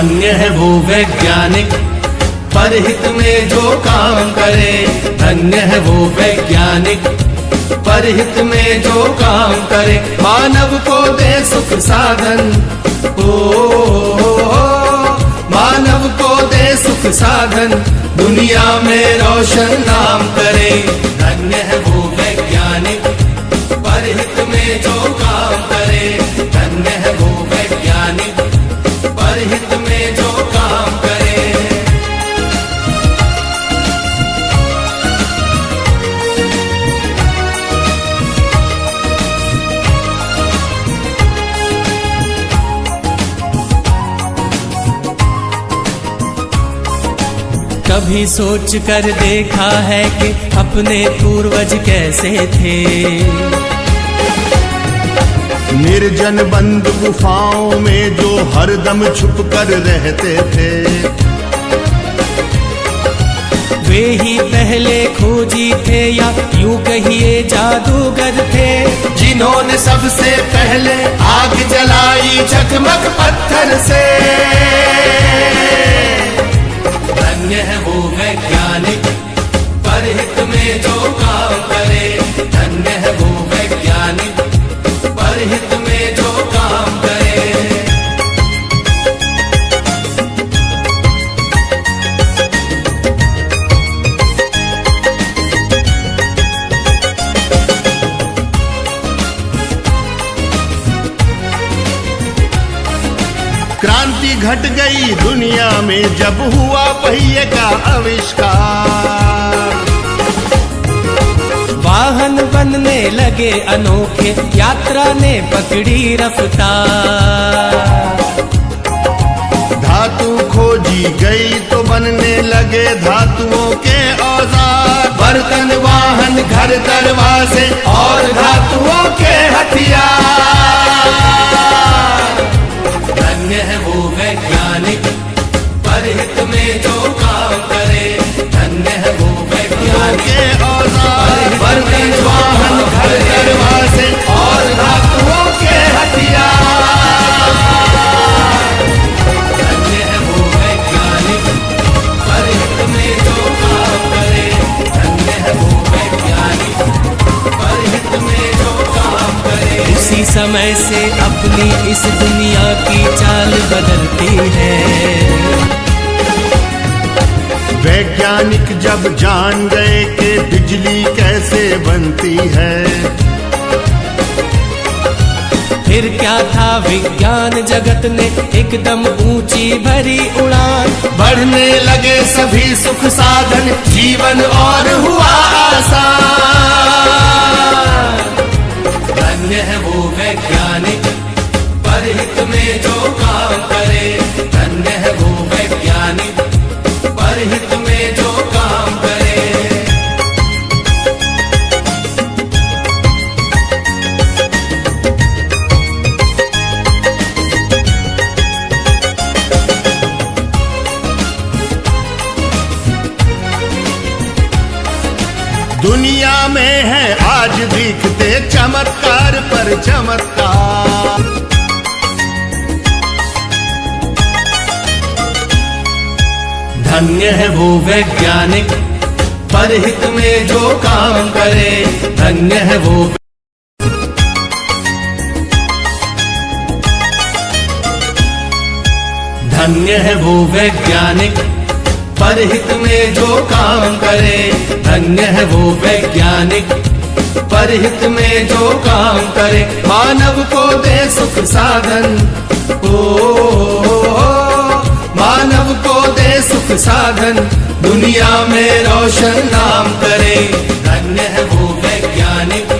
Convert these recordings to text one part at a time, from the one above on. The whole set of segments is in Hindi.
धन्य है वो वैज्ञानिक परहित में जो काम करे। धन्य है वो वैज्ञानिक परहित में जो काम करे। मानव को दे सुख साधन, ओ मानव को दे सुख साधन, दुनिया में रोशन नाम करे। धन्य है वो वैज्ञानिक परहित में जो काम करे। धन्य है वो वैज्ञानिक परहित में जो काम करे। कभी सोच कर देखा है कि अपने पूर्वज कैसे थे। निर्जन बंद गुफाओं में जो हरदम छुप कर रहते थे। वे ही पहले खोजी थे या यूं कहिए जादूगर थे, जिन्होंने सबसे पहले आग जलाई चकमक पत्थर से। धन्य है वो वैज्ञानिक परहित में जो काम करे। धन्य है वो वैज्ञानिक परहित में जो काम करे। क्रांति घट गई दुनिया में जब हुआ पहिए का आविष्कार। वाहन बनने लगे अनोखे, यात्रा ने पकड़ी रफ्तार। धातु खोजी गई तो बनने लगे धातुओं के औजार। बर्तन वाहन घर दरवाजे और धातुओं के हथियार। धन्य है वो वैज्ञानिक परहित में जो काम करे। धन्य है वो वैज्ञानिक के औजार। बर्तन वाहन घर दरवाजे और धातुओं के हथियार। धन्य है वो वैज्ञानिक परहित में जो काम करे। धन्य है वो वैज्ञानिक परहित में जो काम करे। उसी समय से अपनी इस दुनिया की चाल बदलती है। वैज्ञानिक जब जान गए कि बिजली कैसे बनती है। फिर क्या था विज्ञान जगत ने एकदम ऊंची भरी उड़ान। बढ़ने लगे सभी सुख साधन, जीवन और हुआ आसान। धन्य है वो वैज्ञानिक परहित में जो काम करे। धन्य है वो वैज्ञानिक परहित में जो काम करे। दुनिया में है आज दिखते चमत्कार पर चमत्कार। धन्य है वो वैज्ञानिक परहित में जो काम करे। धन्य है वो धन्य है वो वैज्ञानिक परहित में जो काम करे। धन्य है वो वैज्ञानिक परहित में जो काम करे। मानव को दे सुख साधन, ओ मानव को दे सुख साधन, दुनिया में रोशन नाम करे। धन्य है वो वैज्ञानिक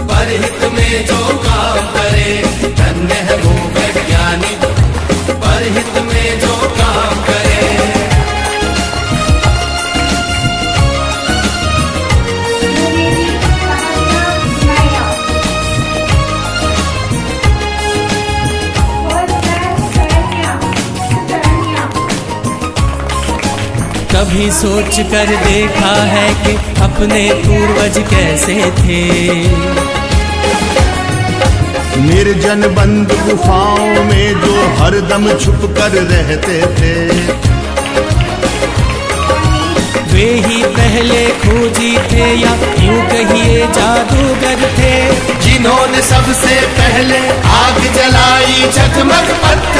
परहित में जो काम करे। धन्य है वो वैज्ञानिक परहित में जो काम करे। कभी सोच कर देखा है कि अपने पूर्वज कैसे थे। निर्जन बंद गुफाओं में जो हरदम छुप कर रहते थे, वे ही पहले खोजी थे या यूं कहिए जादूगर थे। जिन्होंने सबसे पहले आग जलाई, जगमग पत्थर